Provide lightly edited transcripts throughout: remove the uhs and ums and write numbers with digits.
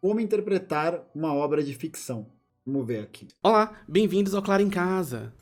Como interpretar uma obra de ficção. Vamos ver aqui. Olá, bem-vindos ao Claro em Casa.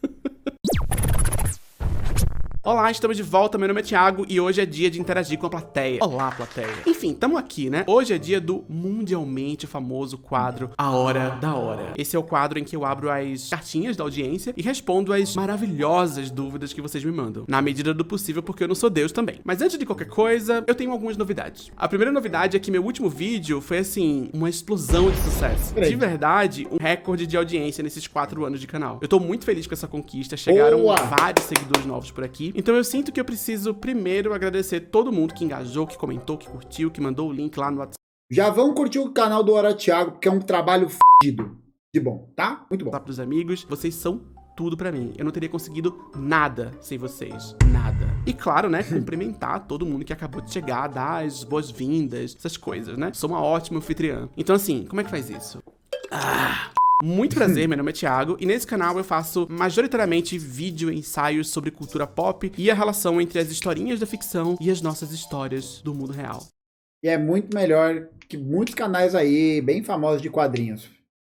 Olá, estamos de volta, meu nome é Thiago e hoje é dia de interagir com a plateia. Olá, plateia. Enfim, tamo aqui, né? Hoje é dia do mundialmente famoso quadro A Hora da Hora. Esse é o quadro em que eu abro as cartinhas da audiência e respondo as maravilhosas dúvidas que vocês me mandam. Na medida do possível, porque eu não sou Deus também. Mas antes de qualquer coisa, eu tenho algumas novidades. A primeira novidade é que meu último vídeo foi, assim, uma explosão de sucesso. De verdade, um recorde de audiência nesses 4 anos de canal. Eu tô muito feliz com essa conquista. Chegaram vários seguidores novos por aqui. Então eu sinto que eu preciso primeiro agradecer todo mundo que engajou, que comentou, que curtiu, que mandou o link lá no WhatsApp. Já vão curtir o canal do Hora Thiago, porque é um trabalho fodido de bom, tá? Muito bom. Pros amigos, vocês são tudo pra mim. Eu não teria conseguido nada sem vocês. Nada. E claro, né, cumprimentar todo mundo que acabou de chegar, dar as boas-vindas, essas coisas, né? Sou uma ótima anfitriã. Então assim, como é que faz isso? Muito prazer, meu nome é Thiago e nesse canal eu faço majoritariamente vídeo ensaios sobre cultura pop e a relação entre as historinhas da ficção e as nossas histórias do mundo real. E é muito melhor que muitos canais aí, bem famosos de quadrinhos,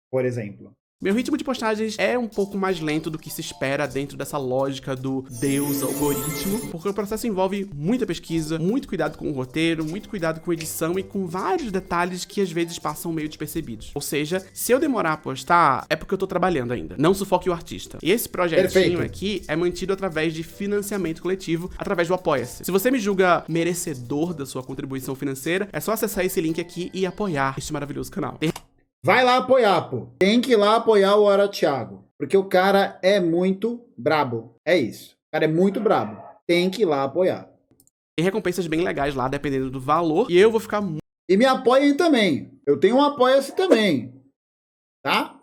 por exemplo. Meu ritmo de postagens é um pouco mais lento do que se espera dentro dessa lógica do Deus algoritmo, porque o processo envolve muita pesquisa, muito cuidado com o roteiro, muito cuidado com edição e com vários detalhes que às vezes passam meio despercebidos. Ou seja, se eu demorar a postar, é porque eu tô trabalhando ainda. Não sufoque o artista. E esse projetinho aqui é mantido através de financiamento coletivo, através do Apoia-se. Se você me julga merecedor da sua contribuição financeira, é só acessar esse link aqui e apoiar este maravilhoso canal. Vai lá apoiar, pô. Tem que ir lá apoiar o Hora Thiago. Porque o cara é muito brabo. É isso. O cara é muito brabo. Tem que ir lá apoiar. Tem recompensas bem legais lá, dependendo do valor. E eu vou ficar muito... E me apoiem também. Eu tenho um apoia-se também. Tá?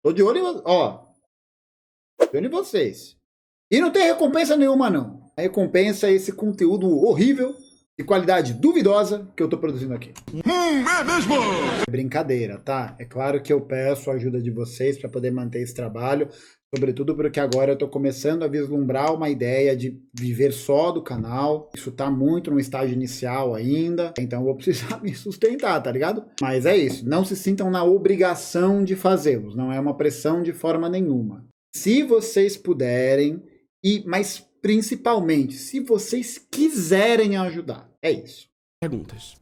Tô de olho em... Ó. Tô de olho em vocês. E não tem recompensa nenhuma, não. A recompensa é esse conteúdo horrível, de qualidade duvidosa, que eu tô produzindo aqui. É mesmo? É brincadeira, tá? É claro que eu peço a ajuda de vocês para poder manter esse trabalho, sobretudo porque agora eu tô começando a vislumbrar uma ideia de viver só do canal. Isso tá muito no estágio inicial ainda, então eu vou precisar me sustentar, tá ligado? Mas é isso, não se sintam na obrigação de fazê-los, não é uma pressão de forma nenhuma. Se vocês puderem, mas principalmente, se vocês quiserem ajudar. É isso. Perguntas.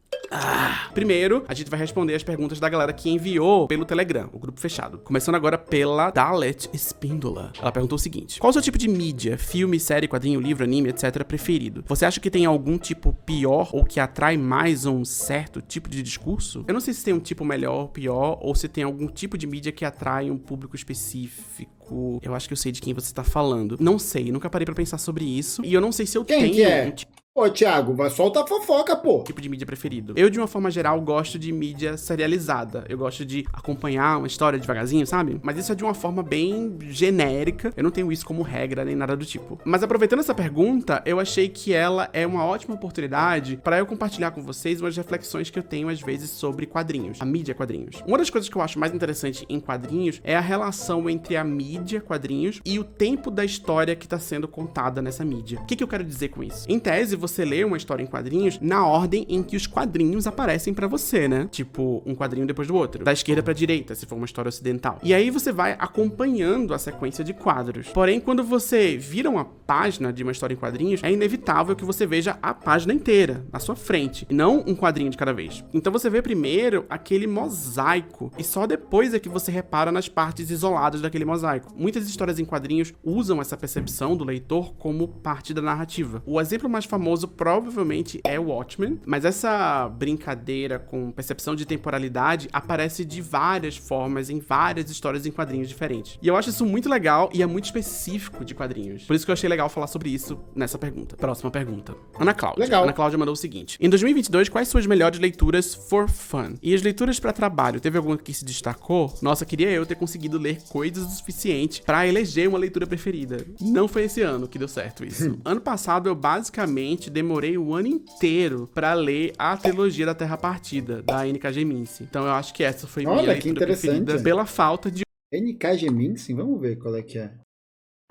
Primeiro, a gente vai responder as perguntas da galera que enviou pelo Telegram, o grupo fechado. Começando agora pela Dalet Espíndola. Ela perguntou o seguinte: qual o seu tipo de mídia, filme, série, quadrinho, livro, anime, etc, preferido? Você acha que tem algum tipo pior ou que atrai mais um certo tipo de discurso? Eu não sei se tem um tipo melhor ou pior, ou se tem algum tipo de mídia que atrai um público específico. Eu acho que eu sei de quem você tá falando. Não sei, nunca parei pra pensar sobre isso. E eu não sei se eu tenho um tipo... Ô, Thiago, vai soltar fofoca, pô. Tipo de mídia preferido. Eu, de uma forma geral, gosto de mídia serializada. Eu gosto de acompanhar uma história devagarzinho, sabe? Mas isso é de uma forma bem genérica. Eu não tenho isso como regra, nem nada do tipo. Mas aproveitando essa pergunta, eu achei que ela é uma ótima oportunidade para eu compartilhar com vocês umas reflexões que eu tenho, às vezes, sobre quadrinhos. A mídia quadrinhos. Uma das coisas que eu acho mais interessante em quadrinhos é a relação entre a mídia quadrinhos e o tempo da história que tá sendo contada nessa mídia. O que eu quero dizer com isso? Em tese, você lê uma história em quadrinhos na ordem em que os quadrinhos aparecem pra você, né? Tipo, um quadrinho depois do outro. Da esquerda pra direita, se for uma história ocidental. E aí você vai acompanhando a sequência de quadros. Porém, quando você vira uma página de uma história em quadrinhos, é inevitável que você veja a página inteira na sua frente, e não um quadrinho de cada vez. Então você vê primeiro aquele mosaico, e só depois é que você repara nas partes isoladas daquele mosaico. Muitas histórias em quadrinhos usam essa percepção do leitor como parte da narrativa. O exemplo mais famoso provavelmente é o Watchmen, mas essa brincadeira com percepção de temporalidade aparece de várias formas em várias histórias em quadrinhos diferentes. E eu acho isso muito legal e é muito específico de quadrinhos. Por isso que eu achei legal falar sobre isso nessa pergunta. Próxima pergunta. Ana Cláudia. Legal. Ana Cláudia mandou o seguinte: em 2022, quais suas melhores leituras for fun? E as leituras para trabalho, teve alguma que se destacou? Nossa, queria eu ter conseguido ler coisas o suficiente para eleger uma leitura preferida. Não foi esse ano que deu certo isso. Ano passado eu basicamente demorei o ano inteiro pra ler a trilogia da Terra Partida, da N.K. Jemisin. Então eu acho que essa foi minha leitura preferida pela falta de... N.K. Jemisin, vamos ver qual é que é.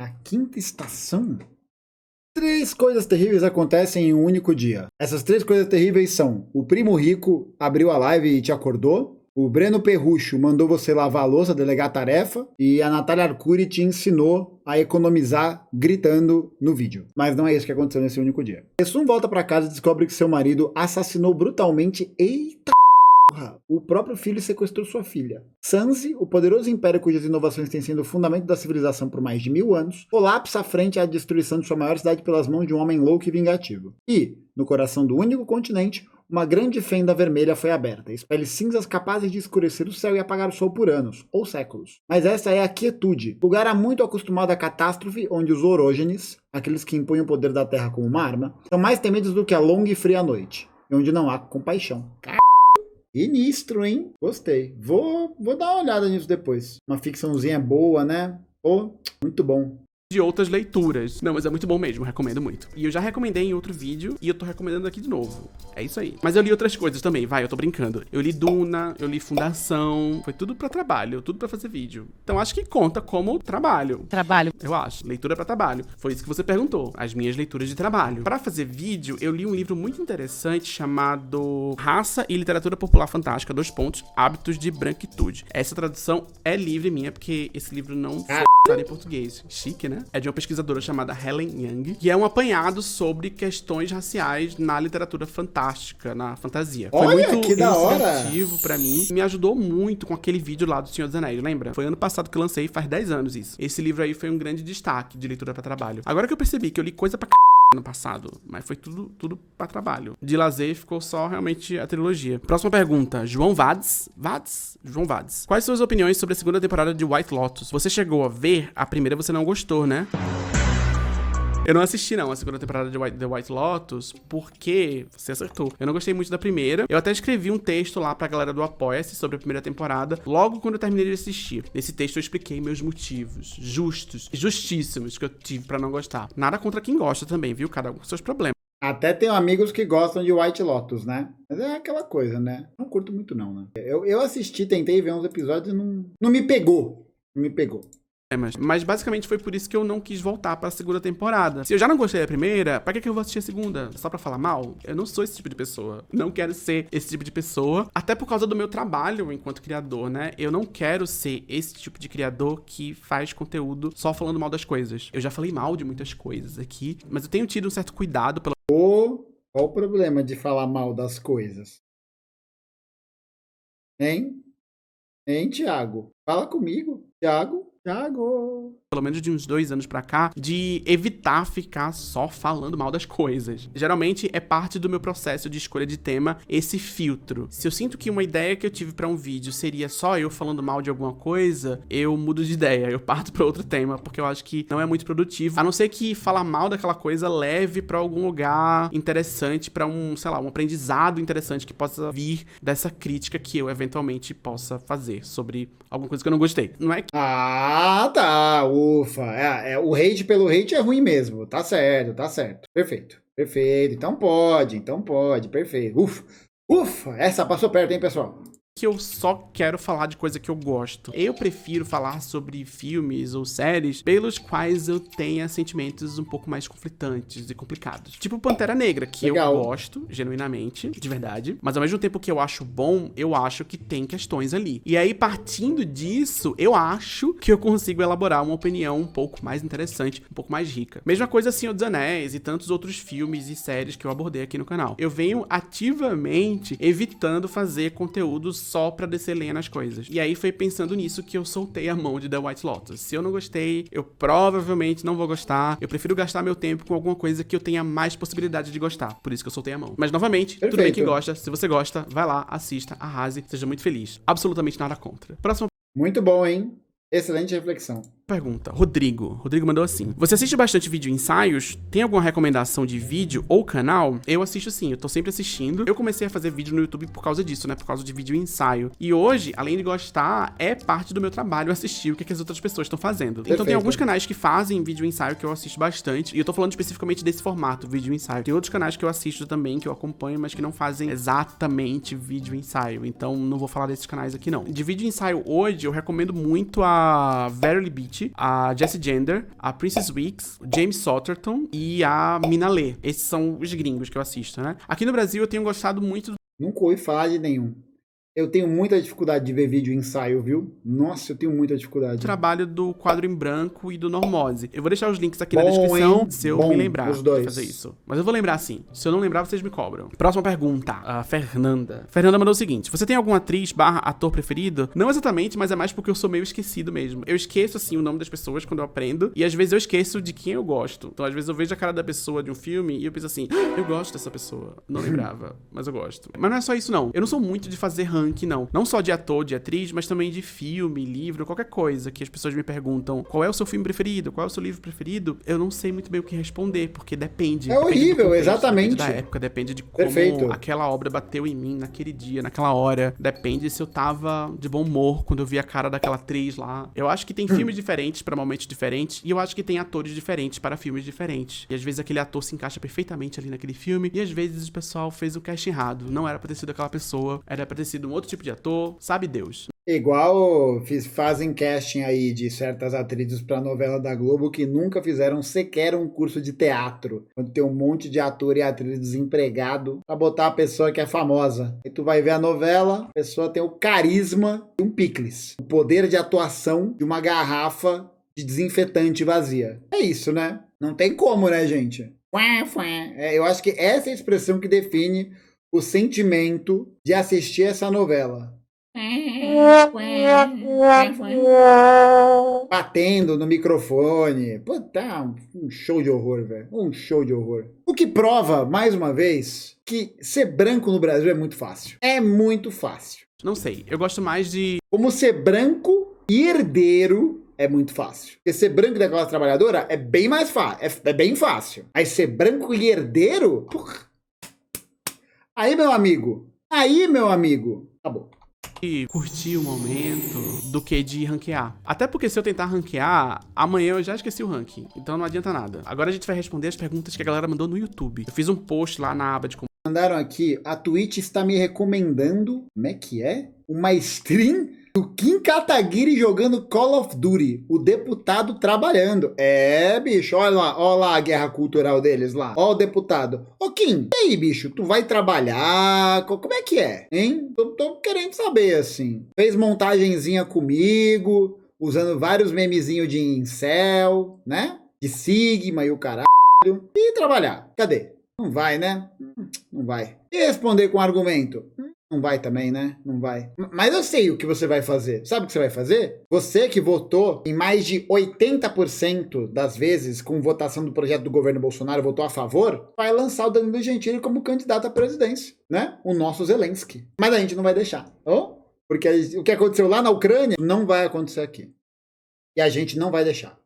A Quinta Estação? 3 coisas terríveis acontecem em um único dia. Essas 3 coisas terríveis são: o primo rico abriu a live e te acordou, o Breno Perrucho mandou você lavar a louça, delegar a tarefa, e a Natália Arcuri te ensinou a economizar gritando no vídeo. Mas não é isso que aconteceu nesse único dia. Essum volta pra casa e descobre que seu marido assassinou brutalmente... Eita! O próprio filho sequestrou sua filha. Sanzi, o poderoso império cujas inovações têm sido o fundamento da civilização por mais de 1000 anos, colapsa frente à destruição de sua maior cidade pelas mãos de um homem louco e vingativo. E, no coração do único continente, uma grande fenda vermelha foi aberta, espelhe cinzas capazes de escurecer o céu e apagar o sol por anos, ou séculos. Mas essa é a quietude, lugar há muito acostumado à catástrofe, onde os orógenes, aqueles que impõem o poder da terra como uma arma, são mais temidos do que a longa e fria noite, e onde não há compaixão. Sinistro, hein? Gostei. Vou dar uma olhada nisso depois. Uma ficçãozinha boa, né? Pô, muito bom. De outras leituras. Não, mas é muito bom mesmo, recomendo muito. E eu já recomendei em outro vídeo e eu tô recomendando aqui de novo. É isso aí. Mas eu li outras coisas também, vai, eu tô brincando. Eu li Duna, eu li Fundação, foi tudo pra trabalho, tudo pra fazer vídeo. Então acho que conta como trabalho. Trabalho. Eu acho, leitura pra trabalho. Foi isso que você perguntou, as minhas leituras de trabalho. Pra fazer vídeo, eu li um livro muito interessante chamado Raça e Literatura Popular Fantástica, Hábitos de Branquitude. Essa tradução é livre minha, porque esse livro não foi em português. Chique, né? É de uma pesquisadora chamada Helen Young, que é um apanhado sobre questões raciais na literatura fantástica, na fantasia. Olha, foi muito que da hora! inspirativo pra mim. Me ajudou muito com aquele vídeo lá do Senhor dos Anéis, lembra? Foi ano passado que eu lancei, faz 10 anos isso. Esse livro aí foi um grande destaque de leitura pra trabalho. Agora que eu percebi que eu li coisa pra no passado, mas foi tudo pra trabalho. De lazer ficou só realmente a trilogia. Próxima pergunta, João Vads. João Vads. Quais suas opiniões sobre a segunda temporada de White Lotus? Você chegou a ver? A primeira você não gostou, né? Eu não assisti, não, a segunda temporada de The White Lotus, porque você acertou. Eu não gostei muito da primeira. Eu até escrevi um texto lá pra galera do Apoia-se sobre a primeira temporada, logo quando eu terminei de assistir. Nesse texto eu expliquei meus motivos justos e justíssimos que eu tive pra não gostar. Nada contra quem gosta também, viu? Cada um com seus problemas. Até tenho amigos que gostam de White Lotus, né? Mas é aquela coisa, né? Não curto muito, não, né? Eu assisti, tentei ver uns episódios e não me pegou. Não me pegou. Mas basicamente foi por isso que eu não quis voltar pra segunda temporada. Se eu já não gostei da primeira, pra que eu vou assistir a segunda? Só pra falar mal? Eu não sou esse tipo de pessoa. Não quero ser esse tipo de pessoa. Até por causa do meu trabalho enquanto criador, né? Eu não quero ser esse tipo de criador que faz conteúdo só falando mal das coisas. Eu já falei mal de muitas coisas aqui, mas eu tenho tido um certo cuidado pela... Qual o problema de falar mal das coisas? Hein, Thiago? Fala comigo, Thiago. Pelo menos de uns 2 anos pra cá, de evitar ficar só falando mal das coisas. Geralmente é parte do meu processo de escolha de tema esse filtro. Se eu sinto que uma ideia que eu tive pra um vídeo seria só eu falando mal de alguma coisa, eu mudo de ideia, eu parto pra outro tema, porque eu acho que não é muito produtivo. A não ser que falar mal daquela coisa leve pra algum lugar interessante, pra um, sei lá, um aprendizado interessante que possa vir dessa crítica que eu eventualmente possa fazer sobre alguma coisa que eu não gostei. Não é que... Ah, tá. Ufa. O hate pelo hate é ruim mesmo. Tá certo. Perfeito. Então pode. Perfeito. Ufa. Essa passou perto, hein, pessoal? Que eu só quero falar de coisa que eu gosto. Eu prefiro falar sobre filmes ou séries pelos quais eu tenha sentimentos um pouco mais conflitantes e complicados. Tipo Pantera Negra, que Legal. eu gosto, genuinamente, de verdade. Mas ao mesmo tempo que eu acho bom, eu acho que tem questões ali. E aí, partindo disso, eu acho que eu consigo elaborar uma opinião um pouco mais interessante, um pouco mais rica. Mesma coisa Senhor dos Anéis e tantos outros filmes e séries que eu abordei aqui no canal. Eu venho ativamente evitando fazer conteúdos só pra descer lenha nas coisas. E aí foi pensando nisso que eu soltei a mão de The White Lotus. Se eu não gostei, eu provavelmente não vou gostar. Eu prefiro gastar meu tempo com alguma coisa que eu tenha mais possibilidade de gostar. Por isso que eu soltei a mão. Mas novamente, Perfeito. Tudo bem que gosta. Se você gosta, vai lá, assista, arrase, seja muito feliz. Absolutamente nada contra. Próxima Muito bom, hein? Excelente reflexão. pergunta. Rodrigo mandou assim: você assiste bastante vídeo ensaios? Tem alguma recomendação de vídeo ou canal? Eu assisto sim, eu tô sempre assistindo. Eu comecei a fazer vídeo no YouTube por causa disso, né? Por causa de vídeo ensaio. E hoje, além de gostar, é parte do meu trabalho assistir o que as outras pessoas estão fazendo. Então tem alguns canais que fazem vídeo ensaio que eu assisto bastante. E eu tô falando especificamente desse formato, vídeo ensaio. Tem outros canais que eu assisto também, que eu acompanho, mas que não fazem exatamente vídeo ensaio. Então não vou falar desses canais aqui não. De vídeo ensaio hoje, eu recomendo muito a Verily Beach, Pitt, a Jessie Gender, a Princess Wicks, o James Sotterton e a Mina Lee. Esses são os gringos que eu assisto, né? Aqui no Brasil eu tenho gostado muito do Nunca ouvi falar de nenhum. Eu tenho muita dificuldade de ver vídeo ensaio, viu? Nossa, eu tenho muita dificuldade. trabalho do Quadro em Branco e do Normose. Eu vou deixar os links aqui na Bom, descrição, hein? se eu Bom, me lembrar os dois. de fazer isso. Mas eu vou lembrar sim. Se eu não lembrar, vocês me cobram. Próxima pergunta. A Fernanda. Fernanda mandou o seguinte: você tem alguma atriz / ator preferido? Não exatamente, mas é mais porque eu sou meio esquecido mesmo. Eu esqueço, assim, o nome das pessoas quando eu aprendo. E às vezes eu esqueço de quem eu gosto. Então, às vezes eu vejo a cara da pessoa de um filme e eu penso assim, eu gosto dessa pessoa. Não lembrava, mas eu gosto. Mas não é só isso, não. Eu não sou muito de fazer ranking, não. Não só de ator, de atriz, mas também de filme, livro, qualquer coisa que as pessoas me perguntam qual é o seu filme preferido, qual é o seu livro preferido, eu não sei muito bem o que responder, porque depende. É Depende do horrível, contexto, exatamente. Depende da época, depende de como Perfeito. aquela obra bateu em mim naquele dia, naquela hora. Depende se eu tava de bom humor quando eu vi a cara daquela atriz lá. Eu acho que tem filmes diferentes pra momentos diferentes, e eu acho que tem atores diferentes para filmes diferentes. E às vezes aquele ator se encaixa perfeitamente ali naquele filme, e às vezes o pessoal fez o casting errado. Não era pra ter sido aquela pessoa, era pra ter sido um outro tipo de ator, sabe Deus. Igual fazem casting aí de certas atrizes pra novela da Globo que nunca fizeram sequer um curso de teatro. Quando tem um monte de ator e atriz desempregado pra botar a pessoa que é famosa. E tu vai ver a novela, a pessoa tem o carisma de um picles. O poder de atuação de uma garrafa de desinfetante vazia. É isso, né? Não tem como, né, gente? Eu acho que essa é a expressão que define o sentimento de assistir essa novela. Batendo no microfone. Puta, um show de horror, velho. Um show de horror. O que prova, mais uma vez, que ser branco no Brasil é muito fácil. É muito fácil. Não sei, eu gosto mais de... Como ser branco e herdeiro é muito fácil. Porque ser branco da classe trabalhadora é bem mais fácil. É bem fácil. Aí ser branco e herdeiro... Porra. Aí, meu amigo. Acabou. curtir o momento do que de ranquear. Até porque se eu tentar ranquear, amanhã eu já esqueci o ranking. Então não adianta nada. Agora a gente vai responder as perguntas que a galera mandou no YouTube. Eu fiz um post lá na aba de Mandaram aqui, a Twitch está me recomendando, como é que é? Uma stream do Kim Kataguiri jogando Call of Duty, o deputado trabalhando. É, bicho, olha lá a guerra cultural deles lá. Ó o deputado. Ô Kim, e aí, bicho, tu vai trabalhar? Como é que é, hein? Tô querendo saber, assim. Fez montagenzinha comigo, usando vários memezinhos de incel, né? De Sigma e o caralho. E trabalhar. Cadê? Não vai, né? Não vai. E responder com argumento? Não vai também, né? Não vai. Mas eu sei o que você vai fazer. Sabe o que você vai fazer? Você que votou em mais de 80% das vezes com votação do projeto do governo Bolsonaro, votou a favor, vai lançar o Danilo Gentili como candidato à presidência, né? O nosso Zelensky. Mas a gente não vai deixar. Oh? Porque o que aconteceu lá na Ucrânia não vai acontecer aqui. E a gente não vai deixar.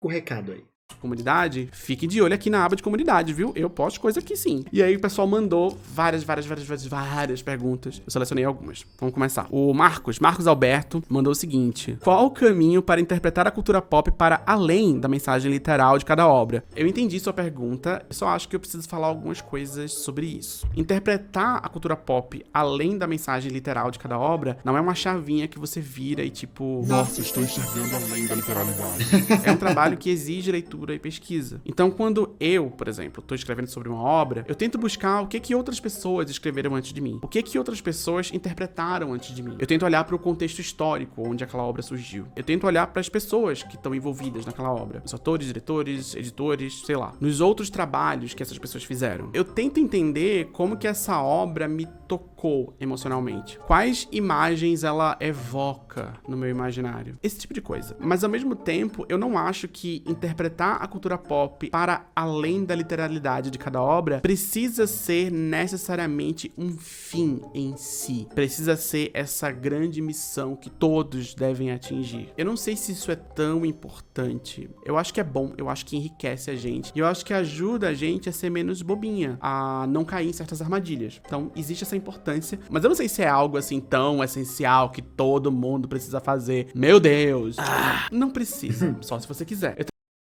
O recado aí. Comunidade, fique de olho aqui na aba de comunidade, viu? Eu posto coisa aqui sim. E aí o pessoal mandou várias perguntas. Eu selecionei algumas. Vamos começar. O Marcos Alberto, mandou o seguinte: qual o caminho para interpretar a cultura pop para além da mensagem literal de cada obra? Eu entendi sua pergunta, eu só acho que eu preciso falar algumas coisas sobre isso. Interpretar a cultura pop além da mensagem literal de cada obra não é uma chavinha que você vira e tipo... Nossa, estou enxergando além da literalidade. É um trabalho que exige leitura e pesquisa. Então, quando eu, por exemplo, tô escrevendo sobre uma obra, eu tento buscar o que outras pessoas escreveram antes de mim. O que outras pessoas interpretaram antes de mim. Eu tento olhar para o contexto histórico onde aquela obra surgiu. Eu tento olhar para as pessoas que estão envolvidas naquela obra. Os autores, diretores, editores, sei lá. Nos outros trabalhos que essas pessoas fizeram. Eu tento entender como que essa obra me tocou emocionalmente. Quais imagens ela evoca no meu imaginário. Esse tipo de coisa. Mas, ao mesmo tempo, eu não acho que interpretar a cultura pop para além da literalidade de cada obra precisa ser necessariamente um fim em si. Precisa ser essa grande missão que todos devem atingir. Eu não sei se isso é tão importante. Eu acho que é bom, eu acho que enriquece a gente. E eu acho que ajuda a gente a ser menos bobinha, a não cair em certas armadilhas. Então, existe essa importância. Mas eu não sei se é algo assim tão essencial que todo mundo precisa fazer. Meu Deus! Não precisa, só se você quiser.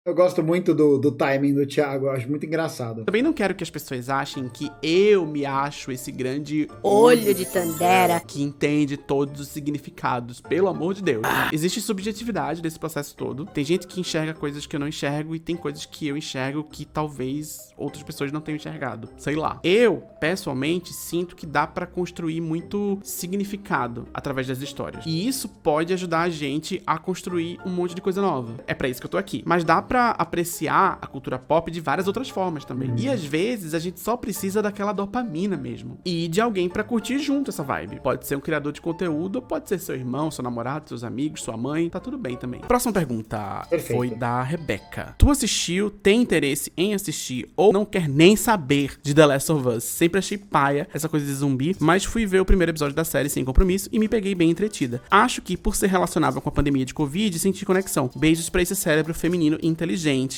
Eu gosto muito do timing do Thiago, eu acho muito engraçado. Também não quero que as pessoas achem que eu me acho esse grande Olho de Tandera. que entende todos os significados. Pelo amor de Deus. Existe subjetividade desse processo todo. Tem gente que enxerga coisas que eu não enxergo e tem coisas que eu enxergo que talvez outras pessoas não tenham enxergado. Sei lá. Eu, pessoalmente, sinto que dá pra construir muito significado através das histórias. E isso pode ajudar a gente a construir um monte de coisa nova. É pra isso que eu tô aqui. Mas dá pra apreciar a cultura pop de várias outras formas também. E às vezes a gente só precisa daquela dopamina mesmo. E de alguém pra curtir junto essa vibe. Pode ser um criador de conteúdo, ou pode ser seu irmão, seu namorado, seus amigos, sua mãe. Tá tudo bem também. Próxima pergunta. Perfeito. Foi da Rebeca. Tu assistiu, tem interesse em assistir ou não quer nem saber de The Last of Us? Sempre achei paia essa coisa de zumbi, mas fui ver o primeiro episódio da série sem compromisso e me peguei bem entretida. Acho que por ser relacionável com a pandemia de Covid, senti conexão. Beijos pra esse cérebro feminino inteligente.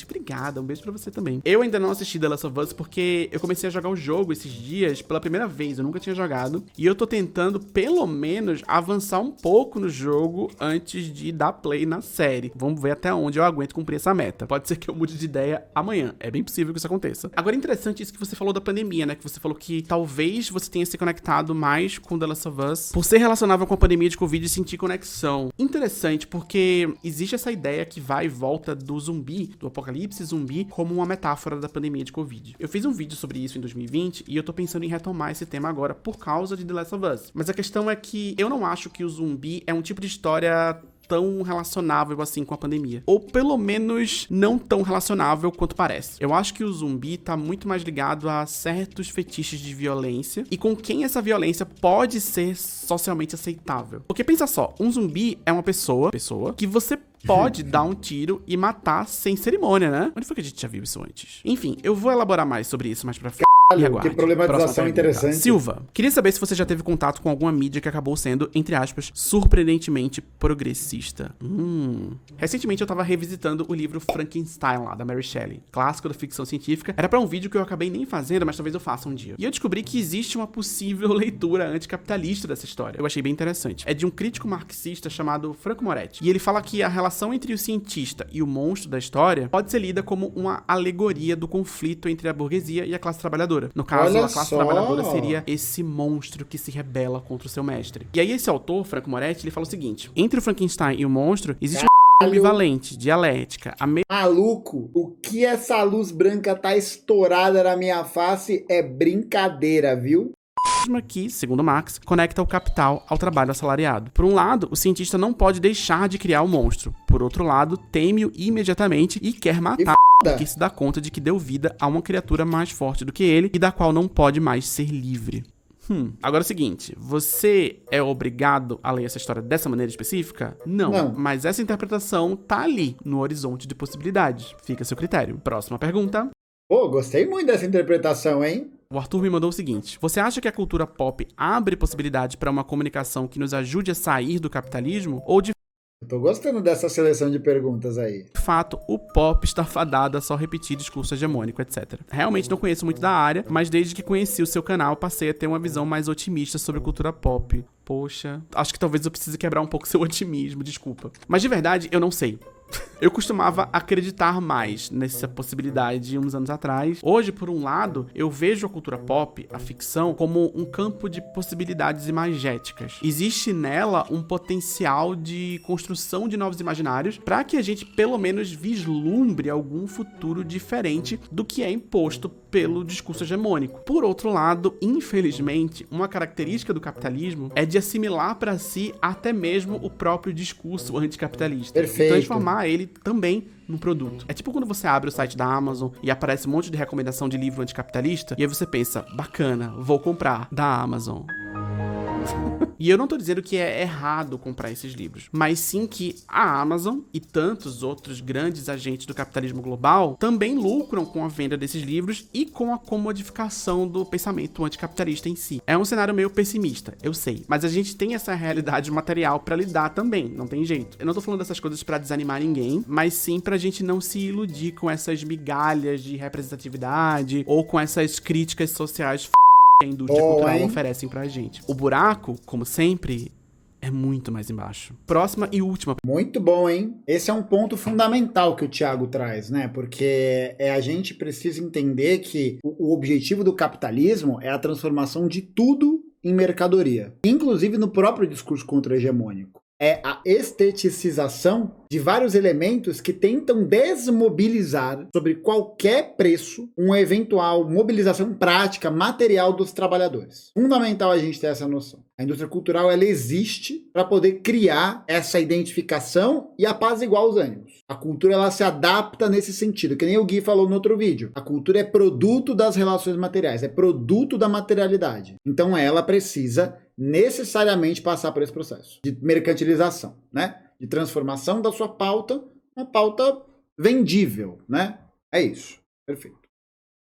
Obrigada, um beijo pra você também. Eu ainda não assisti The Last of Us porque eu comecei a jogar o jogo esses dias pela primeira vez, eu nunca tinha jogado, e eu tô tentando pelo menos avançar um pouco no jogo antes de dar play na série. Vamos ver até onde eu aguento cumprir essa meta. Pode ser que eu mude de ideia amanhã, é bem possível que isso aconteça. Agora é interessante isso que você falou da pandemia, né, que você falou que talvez você tenha se conectado mais com The Last of Us por ser relacionável com a pandemia de Covid e sentir conexão. Interessante, porque existe essa ideia que vai e volta do zumbi, do apocalipse zumbi, como uma metáfora da pandemia de Covid. Eu fiz um vídeo sobre isso em 2020 e eu tô pensando em retomar esse tema agora por causa de The Last of Us. Mas a questão é que eu não acho que o zumbi é um tipo de história tão relacionável assim com a pandemia. Ou pelo menos não tão relacionável quanto parece. Eu acho que o zumbi tá muito mais ligado a certos fetiches de violência e com quem essa violência pode ser socialmente aceitável. Porque pensa só, um zumbi é uma pessoa que você pode dar um tiro e matar sem cerimônia, né? Onde foi que a gente já viu isso antes? Enfim, eu vou elaborar mais sobre isso mais pra frente. Que problematização interessante. Silva, queria saber se você já teve contato com alguma mídia que acabou sendo, entre aspas, surpreendentemente progressista. Recentemente eu tava revisitando o livro Frankenstein lá, da Mary Shelley, clássico da ficção científica. Era pra um vídeo que eu acabei nem fazendo, mas talvez eu faça um dia. E eu descobri que existe uma possível leitura anticapitalista dessa história. Eu achei bem interessante. É de um crítico marxista chamado Franco Moretti. E ele fala que a relação entre o cientista e o monstro da história pode ser lida como uma alegoria do conflito entre a burguesia e a classe trabalhadora. No caso, Olha a classe só. trabalhadora seria esse monstro que se rebela contra o seu mestre. E aí esse autor, Franco Moretti, ele fala o seguinte: entre o Frankenstein e o monstro, existe uma ambivalente, dialética, a Maluco, o que essa luz branca tá estourada na minha face é brincadeira, viu? mesma que, segundo Marx, conecta o capital ao trabalho assalariado. Por um lado, o cientista não pode deixar de criar o monstro. Por outro lado, teme-o imediatamente e quer matar, porque se dá conta de que deu vida a uma criatura mais forte do que ele e da qual não pode mais ser livre. Agora é o seguinte, você é obrigado a ler essa história dessa maneira específica? Não. Mas essa interpretação tá ali, no horizonte de possibilidades. Fica a seu critério. Próxima pergunta. Pô, gostei muito dessa interpretação, hein? O Arthur me mandou o seguinte: você acha que a cultura pop abre possibilidade para uma comunicação que nos ajude a sair do capitalismo? Ou de Eu tô gostando dessa seleção de perguntas aí. fato o pop está fadado a só repetir discurso hegemônico, etc. Realmente não conheço muito da área, mas desde que conheci o seu canal passei a ter uma visão mais otimista sobre cultura pop. Poxa, acho que talvez eu precise quebrar um pouco seu otimismo, desculpa. Mas de verdade, eu não sei. Eu costumava acreditar mais nessa possibilidade uns anos atrás. Hoje, por um lado, eu vejo a cultura pop, a ficção, como um campo de possibilidades imagéticas. Existe nela um potencial de construção de novos imaginários para que a gente, pelo menos, vislumbre algum futuro diferente do que é imposto pelo discurso hegemônico. Por outro lado, infelizmente, uma característica do capitalismo é de assimilar para si até mesmo o próprio discurso anticapitalista. Perfeito. E transformar ele também num produto. É tipo quando você abre o site da Amazon e aparece um monte de recomendação de livro anticapitalista e aí você pensa, bacana, vou comprar da Amazon. E eu não tô dizendo que é errado comprar esses livros, mas sim que a Amazon e tantos outros grandes agentes do capitalismo global também lucram com a venda desses livros e com a comodificação do pensamento anticapitalista em si. É um cenário meio pessimista, eu sei, mas a gente tem essa realidade material pra lidar também, não tem jeito. Eu não tô falando dessas coisas pra desanimar ninguém, mas sim pra gente não se iludir com essas migalhas de representatividade ou com essas críticas sociais que a indústria cultural oferecem pra gente. O buraco, como sempre, é muito mais embaixo. Próxima e última. Muito bom, hein? Esse é um ponto fundamental que o Thiago traz, né? Porque a gente precisa entender que o objetivo do capitalismo é a transformação de tudo em mercadoria, inclusive no próprio discurso contra-hegemônico. É a esteticização de vários elementos que tentam desmobilizar sobre qualquer preço uma eventual mobilização prática, material dos trabalhadores. Fundamental a gente ter essa noção. A indústria cultural, ela existe para poder criar essa identificação e apaziguar os ânimos. A cultura, ela se adapta nesse sentido, que nem o Gui falou no outro vídeo. A cultura é produto das relações materiais, é produto da materialidade. Então ela precisa necessariamente passar por esse processo de mercantilização, né? De transformação da sua pauta, uma pauta vendível, né? É isso. Perfeito.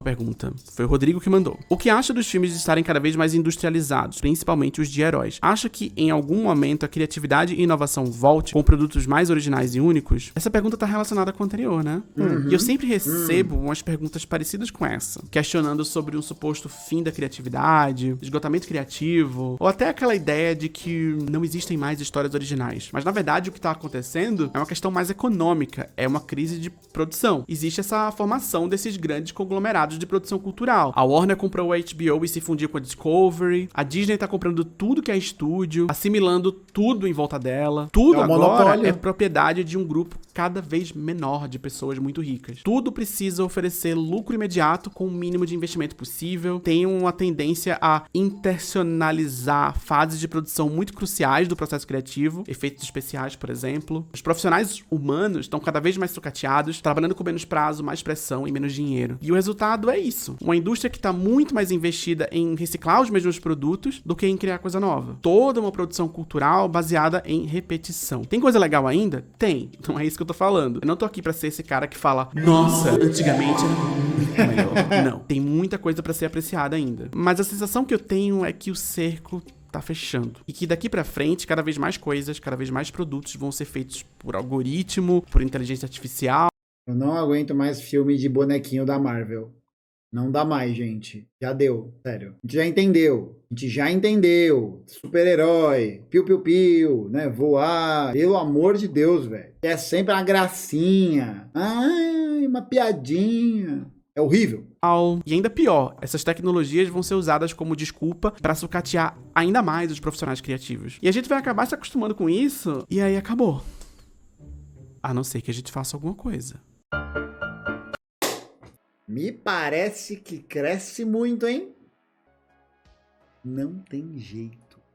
Pergunta. Foi o Rodrigo que mandou. O que acha dos filmes de estarem cada vez mais industrializados, principalmente os de heróis? Acha que em algum momento a criatividade e inovação volte com produtos mais originais e únicos? Essa pergunta tá relacionada com a anterior, né? E eu sempre recebo umas perguntas parecidas com essa, questionando sobre um suposto fim da criatividade, esgotamento criativo, ou até aquela ideia de que não existem mais histórias originais. Mas na verdade o que tá acontecendo é uma questão mais econômica, é uma crise de produção. Existe essa formação desses grandes conglomerados de produção cultural. A Warner comprou a HBO e se fundiu com a Discovery. A Disney tá comprando tudo que é estúdio, assimilando tudo em volta dela. Tudo É um agora monopólio. é propriedade de um grupo cada vez menor de pessoas muito ricas. Tudo precisa oferecer lucro imediato com o mínimo de investimento possível. Tem uma tendência a internacionalizar fases de produção muito cruciais do processo criativo, efeitos especiais, por exemplo. Os profissionais humanos estão cada vez mais sucateados, trabalhando com menos prazo, mais pressão e menos dinheiro. E o resultado é isso. Uma indústria que está muito mais investida em reciclar os mesmos produtos do que em criar coisa nova. Toda uma produção cultural baseada em repetição. Tem coisa legal ainda? Tem. Não é isso que eu tô falando. Eu não tô aqui pra ser esse cara que fala, nossa, antigamente era muito melhor. Não. Tem muita coisa pra ser apreciada ainda. Mas a sensação que eu tenho é que o cerco tá fechando. E que daqui pra frente, cada vez mais coisas, cada vez mais produtos vão ser feitos por algoritmo, por inteligência artificial. Eu não aguento mais filme de bonequinho da Marvel. Não dá mais, gente. Já deu, sério. A gente já entendeu. Super-herói, piu-piu-piu, né? Voar. Pelo amor de Deus, velho. É sempre uma gracinha. Ai, uma piadinha. É horrível. E ainda pior, essas tecnologias vão ser usadas como desculpa pra sucatear ainda mais os profissionais criativos. E a gente vai acabar se acostumando com isso, e aí acabou. A não ser que a gente faça alguma coisa. Me parece que cresce muito, hein? Não tem jeito.